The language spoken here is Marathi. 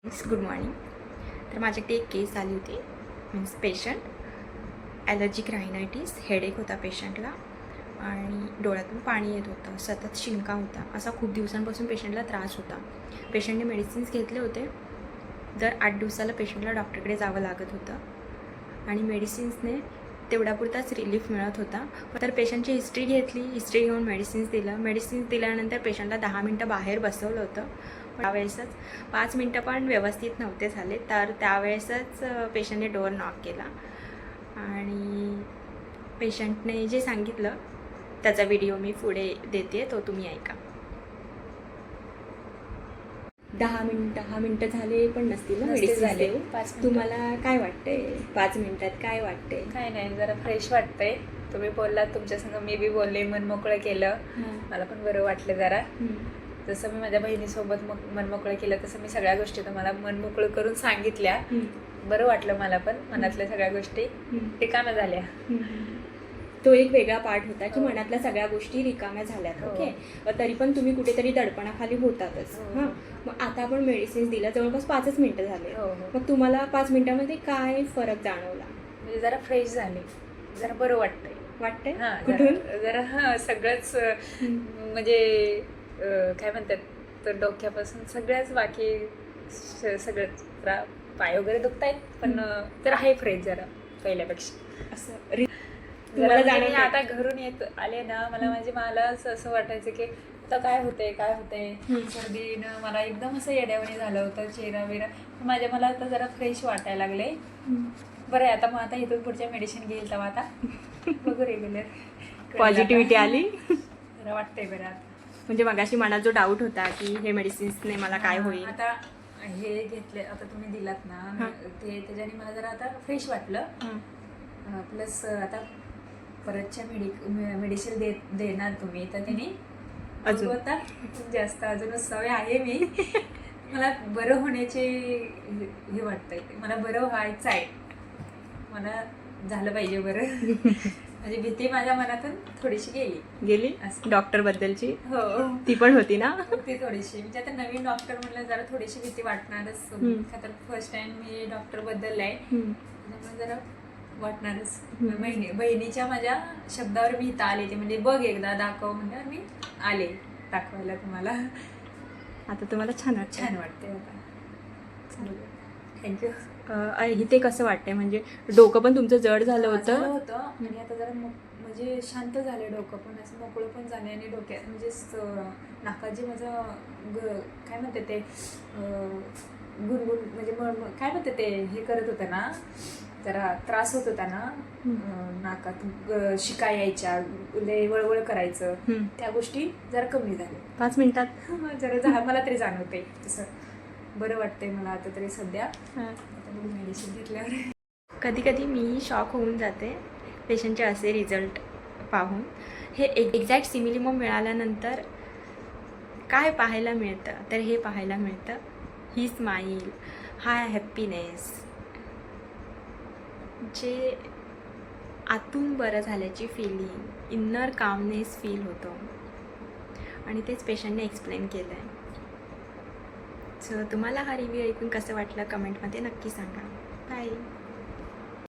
Good morning. तर माझ्याकडे एक केस आली होती. मीन्स पेशंट ॲलर्जिक रायनायटिस, हेडेक होता पेशंटला आणि डोळ्यातून पाणी येत होतं, सतत शिंका होता. असा खूप दिवसांपासून पेशंटला त्रास होता. पेशंटने मेडिसिन्स घेतले होते. दर 8 दिवसाला पेशंटला डॉक्टरकडे जावं लागत होतं आणि मेडिसिन्सने तेवढ्यापुरताच रिलीफ मिळत होता. तर पेशंटची हिस्ट्री घेतली. हिस्ट्री घेऊन मेडिसिन्स दिलं. मेडिसिन्स दिल्यानंतर पेशंटला 10 मिनटं बाहेर बसवलं होतं. त्यावेळेसच 5 मिनटं पण व्यवस्थित नव्हते झाले. तर त्यावेळेसच पेशंटने डोअर नॉक केला आणि पेशंटने जे सांगितलं त्याचा व्हिडिओ मी पुढे देते, तो तुम्ही ऐका. 10 मिनटं झाले पण नसतील ना मेडिसिन झाले. देऊ. 5 मिनिटं. तुम्हाला काय वाटतंय 5 मिनिटात काय वाटतंय? काय नाही, जरा फ्रेश वाटतंय. तुम्ही बोललात, तुमच्या संग मी बी बोलले, मन मोकळं केलं. मला पण बरं वाटलं जरा. जसं मी माझ्या बहिणीसोबत मन मोकळं केलं तसं मी सगळ्या गोष्टी तुम्हाला मन मोकळं करून सांगितल्या. बरं वाटलं मला पण. मनातल्या सगळ्या गोष्टी रिकाम्या झाल्या. तो एक वेगळा पार्ट होता की मनातल्या सगळ्या गोष्टी रिकाम्या झाल्यात. हो. ओके. तरी पण तुम्ही कुठेतरी दडपणाखाली होतातच. हो. हां, मग आता आपण मेडिसिन्स दिल्या, जवळपास 5च मिनिटं झाले. हो. मग तुम्हाला 5 मिनिटामध्ये काय फरक जाणवला? म्हणजे जरा फ्रेश झाले, जरा बरं वाटतंय. वाटतंय कुठून जरा सगळंच म्हणजे काय म्हणतात, तर डोक्यापासून सगळ्याच बाकी सगळंच पाय वगैरे दुखतायत, पण तर आहे फ्रेश जरा पहिल्यापेक्षा. असं जरा आता घरून येत आले ना, मला असं वाटायचं की आता काय होतंय सर्दीनं मला एकदम असं येड्यावानी झालं होतं. चेहरा बिरा मला आता जरा फ्रेश वाटायला लागले. बरं आहे आता. मग आता इथून पुढच्या मेडिसिन घेईल तेव्हा आता बघू रेग्युलर पॉझिटिव्हिटी आली. जरा वाटतंय बरं आता. म्हणजे मगाशी मनात जो डाऊट होता की हे मेडिसिन्सने मला काय होईल, आता हे घेतले, आता तुम्ही दिलात ना ते, त्याच्याने मला जरा आता फ्रेश वाटलं. प्लस आता परतच्या मेडिसिन देणार तुम्ही, तर त्यांनी अजून आता जास्त अजून सवय आहे. मी मला बरं होण्याचे हे वाटतंय, मला बरं व्हायचं आहे, मला झालं पाहिजे बरं. म्हणजे भीती माझ्या मनातून थोडीशी गेली डॉक्टर बद्दलची. हो, ती पण होती ना. ती थोडीशी. म्हणजे आता नवीन डॉक्टर म्हणलं जरा थोडीशी भीती वाटणारच. तर फर्स्ट टाइम मी डॉक्टर बदललाय, त्यामुळे जरा वाटणारच. बहिणीच्या माझ्या शब्दावर मी इथं आले, ते म्हणजे बघ एकदा दाखव म्हणजे मी आले दाखवायला तुम्हाला. आता तुम्हाला छान वाटते आता. थँक्यू. इथे कसं वाटतंय? म्हणजे डोकं पण तुमचं जड झालं होतं आणि आता जरा म्हणजे शांत झाले, डोकं पण असं मोकळं पण झाले. आणि डोक्यात म्हणजे नाकात जे माझं काय म्हणते ते गुणगुण म्हणजे काय म्हणते ते हे करत होतं ना, जरा त्रास होत होता ना, नाकात शिका यायच्या, वळवळ करायचं, त्या गोष्टी जरा कमी झाल्या 5 मिनिटात. जरा मला तरी जाणवते तसं. बरं वाटतंय मला आता तरी सध्या मेडिसिन घेतल्यावर. कधी कधी मी शॉक होऊन जाते पेशंटचे असे रिझल्ट पाहून. हे एक्झॅक्ट सिमिलिमम मिळाल्यानंतर काय पाहायला मिळतं? तर हे पाहायला मिळतं, ही स्माईल, हा हॅप्पीनेस, जे आतून बरं झाल्याची फिलिंग, इन्नर कामनेस फील होतो. आणि तेच पेशंटने एक्सप्लेन केलं आहे. सो तुम्हाला हा रिव्ह्यू ऐकून कसं वाटलं कमेंटमध्ये नक्की सांगा. बाय.